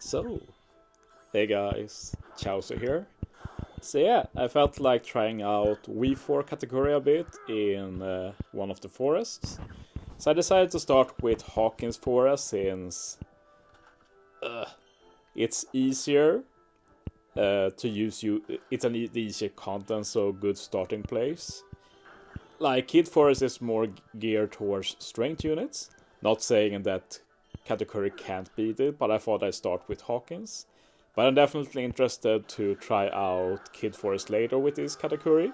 So, hey guys, Chauzu here. So yeah, I felt like trying out V4 Katakuri a bit in one of the forests. So I decided to start with Hawkins Forest since it's easier to use. It's an easier content, so good starting place. Like Kid Forest is more geared towards strength units. Not saying that Katakuri can't beat it, but I thought I'd start with Hawkins. But I'm definitely interested to try out Kid Forest later with this Katakuri,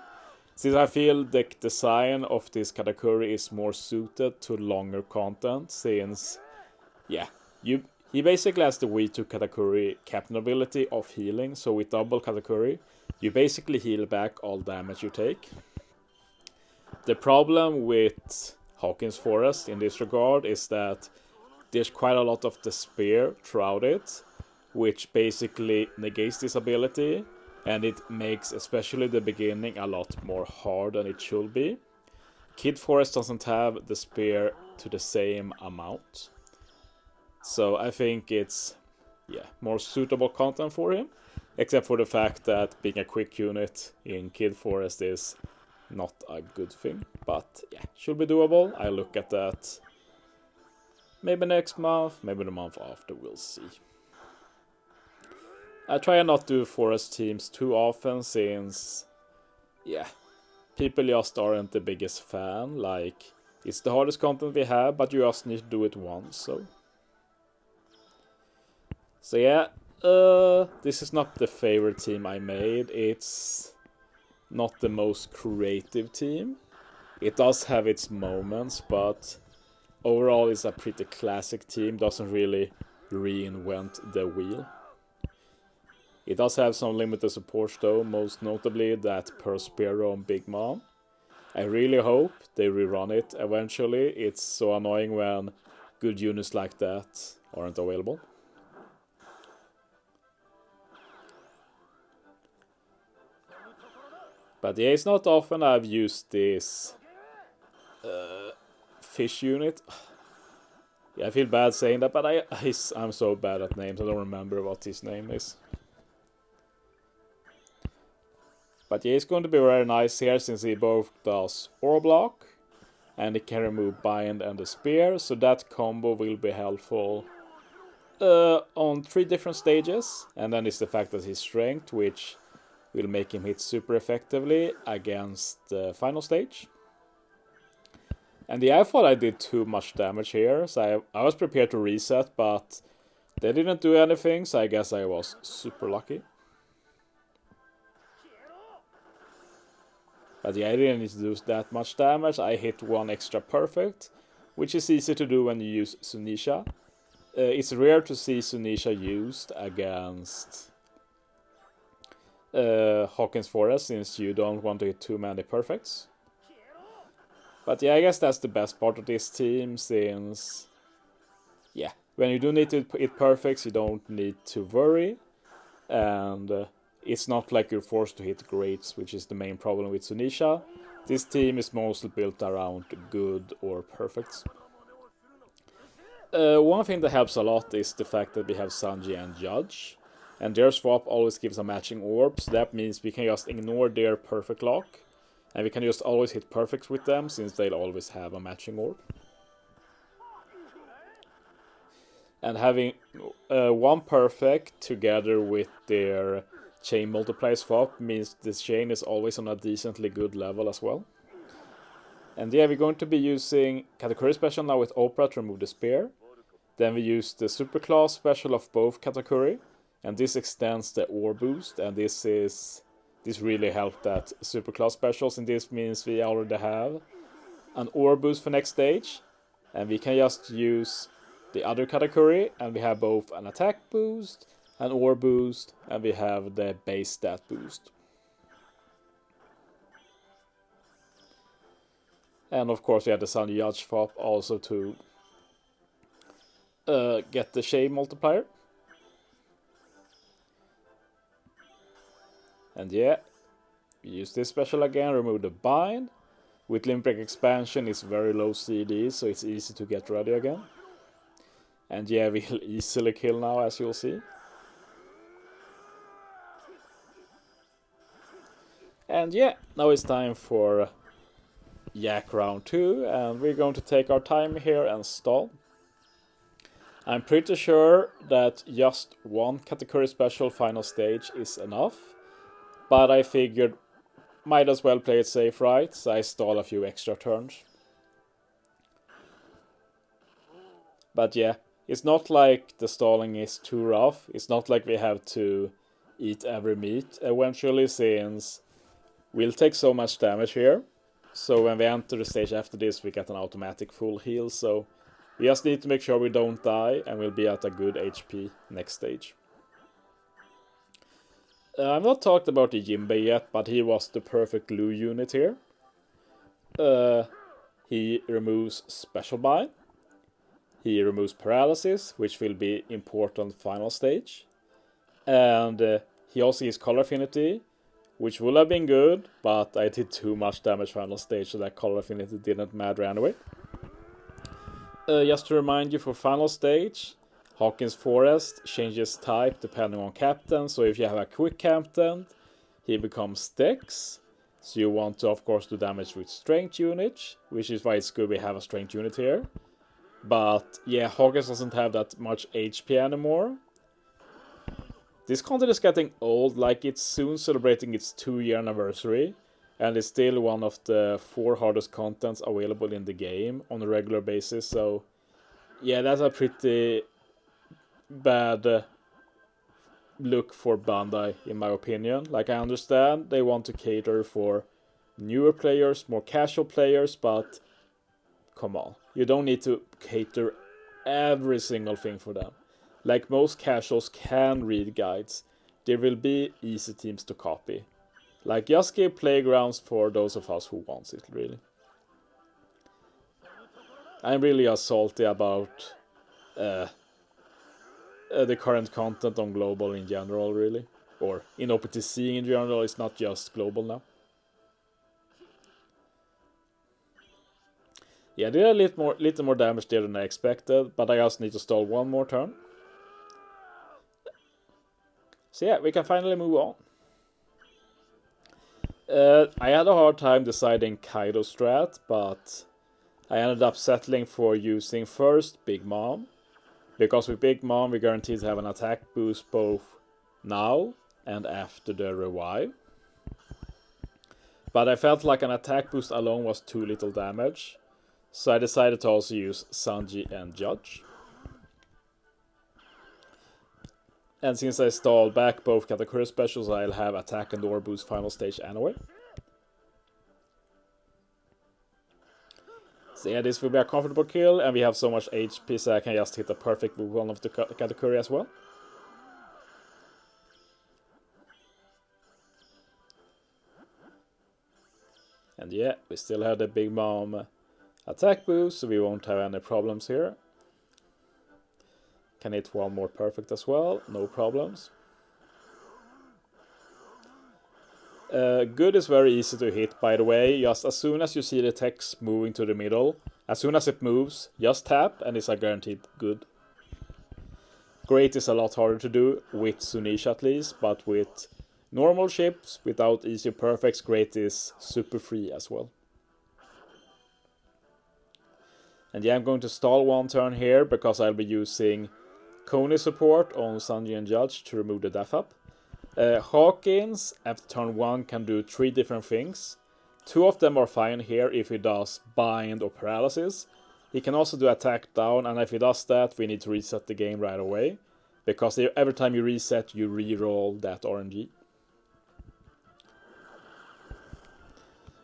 since I feel the design of this Katakuri is more suited to longer content, since, yeah, he basically has the V2 Katakuri captain ability of healing, so with double Katakuri, you basically heal back all damage you take. The problem with Hawkins Forest in this regard is that there's quite a lot of despair throughout it, which basically negates this ability, and it makes especially the beginning a lot more hard than it should be. Kid Forest doesn't have despair to the same amount, so I think it's more suitable content for him, except for the fact that being a quick unit in Kid Forest is not a good thing, but yeah, should be doable. I look at that maybe next month, maybe the month after, we'll see. I try and not do forest teams too often since, people just aren't the biggest fan. Like, it's the hardest content we have, but you just need to do it once, so. So yeah, this is not the favorite team I made. It's not the most creative team. It does have its moments, but overall it's a pretty classic team. Doesn't really reinvent the wheel. It does have some limited support though, most notably that Perspero and Big Mom. I really hope they rerun it eventually. It's so annoying when good units like that aren't available. But yeah, it's not often I've used this fish unit. Yeah, I feel bad saying that, but I'm so bad at names. I don't remember what his name is. But yeah, it's going to be very nice here since he both does Aura Block and he can remove Bind and the Spear, so that combo will be helpful on 3 different stages. And then it's the fact that his Strength, which will make him hit super effectively against the final stage. And yeah, I thought I did too much damage here, so I was prepared to reset, but they didn't do anything, so I guess I was super lucky. But yeah, I didn't need to do that much damage. I hit 1 extra perfect, which is easy to do when you use Sunisha. It's rare to see Sunisha used against Hawkins Forest, since you don't want to hit too many perfects. But yeah, I guess that's the best part of this team, since when you do need to hit perfects, you don't need to worry, and it's not like you're forced to hit greats, which is the main problem with Sunisha. This team is mostly built around good or perfects. One thing that helps a lot is the fact that we have Sanji and Judge, and their swap always gives a matching orb, so that means we can just ignore their perfect lock, and we can just always hit perfects with them, since they'll always have a matching orb. And having 1 perfect together with their chain multiply swap means this chain is always on a decently good level as well. And yeah, we're going to be using Katakuri special now with Opera to remove the spear. Then we use the super class special of both Katakuri, and this extends the ore boost, and this really helped that super class specials, and this means we already have an ore boost for next stage, and we can just use the other Katakuri, and we have both an attack boost, an ore boost, and we have the base stat boost. And of course we have the Sun Judge swap also to get the shade multiplier. And yeah, we use this special again, remove the bind. With Limp Break expansion it's very low CD, so it's easy to get ready again. And yeah, we'll easily kill now, as you'll see. And yeah, now it's time for Yak round 2, and we're going to take our time here and stall. I'm pretty sure that just one Katakuri special final stage is enough, but I figured might as well play it safe, right? So I stall a few extra turns. But yeah, it's not like the stalling is too rough. It's not like we have to eat every meat eventually, since we'll take so much damage here. So when we enter the stage after this, we get an automatic full heal. So we just need to make sure we don't die, and we'll be at a good HP next stage. I've not talked about the Jinbei yet, but he was the perfect glue unit here. He removes Special Bind. He removes Paralysis, which will be important final stage. And he also has Color Affinity, which would have been good, but I did too much damage final stage, so that Color Affinity didn't matter anyway. Just to remind you, for final stage, Hawkins Forest changes type depending on captain. So if you have a quick captain, he becomes Dex. So you want to, of course, do damage with strength units, which is why it's good we have a strength unit here. But yeah, Hawkins doesn't have that much HP anymore. This content is getting old, like it's soon celebrating its 2-year anniversary, and it's still one of the 4 hardest contents available in the game on a regular basis. So yeah, that's a pretty bad look for Bandai, in my opinion. Like, I understand they want to cater for newer players, more casual players, but come on, you don't need to cater every single thing for them. Like, most casuals can read guides. There will be easy teams to copy. Like, just give playgrounds for those of us who wants it, really. I'm really salty about the current content on global in general, really. Or in OPTC in general, it's not just global now. Yeah, I did a little more damage there than I expected, but I just need to stall one more turn. So yeah, we can finally move on. I had a hard time deciding Kaido strat, but I ended up settling for using first Big Mom. Because with Big Mom, we're guaranteed to have an attack boost both now and after the revive. But I felt like an attack boost alone was too little damage, so I decided to also use Sanji and Judge. And since I stalled back both Katakuri specials, I'll have attack and door boost final stage anyway. So yeah, this will be a comfortable kill, and we have so much HP, so I can just hit a perfect move on of the Katakuri as well. And yeah, we still have the Big Mom attack boost, so we won't have any problems here. Can hit one more perfect as well, no problems. Good is very easy to hit, by the way. Just as soon as you see the text moving to the middle, as soon as it moves, just tap and it's a guaranteed good. Great is a lot harder to do, with Zunisha at least, but with normal ships, without easy perfects, Great is super free as well. And yeah, I'm going to stall one turn here, because I'll be using Coney support on Sanji and Judge to remove the death up. Hawkins, after turn 1, can do 3 different things. 2 of them are fine here if he does bind or paralysis. He can also do attack down, and if he does that, we need to reset the game right away, because every time you reset, you re-roll that RNG.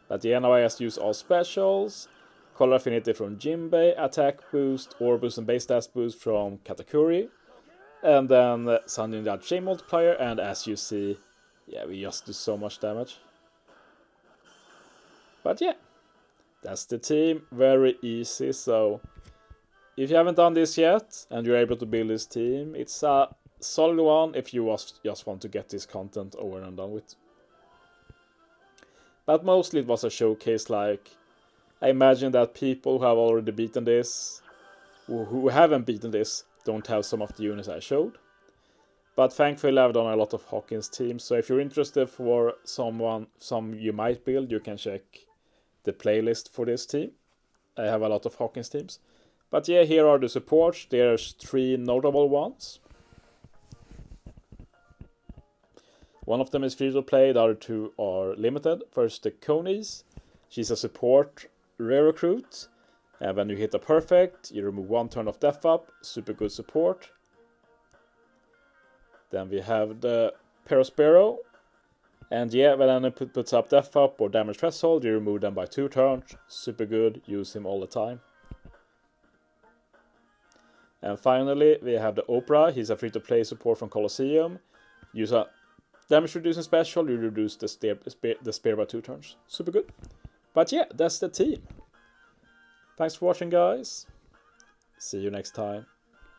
But yeah, now I just use all specials. Color Affinity from Jinbei, attack boost, or boost and base stats boost from Katakuri. And then Sanji and Judge chain multiplier, and as you see, yeah, we just do so much damage. But yeah, that's the team, very easy. So if you haven't done this yet, and you're able to build this team, it's a solid one if you just want to get this content over and done with. But mostly it was a showcase. Like, I imagine that people who have already beaten this, who haven't beaten this, don't have some of the units I showed. But thankfully I've done a lot of Hawkins teams, so if you're interested for some you might build, you can check the playlist for this team. I have a lot of Hawkins teams. But yeah, here are the supports. There's 3 notable ones. One of them is free to play, the other 2 are limited. First, the Conies. She's a support rare recruit. And when you hit a perfect, you remove 1 turn of death up. Super good support. Then we have the Perospero. And yeah, when it puts up death up or damage threshold, you remove them by 2 turns. Super good, use him all the time. And finally, we have the Oprah. He's a free-to-play support from Colosseum. Use a damage reducing special, you reduce the spear by 2 turns. Super good. But yeah, that's the team. Thanks for watching, guys. See you next time.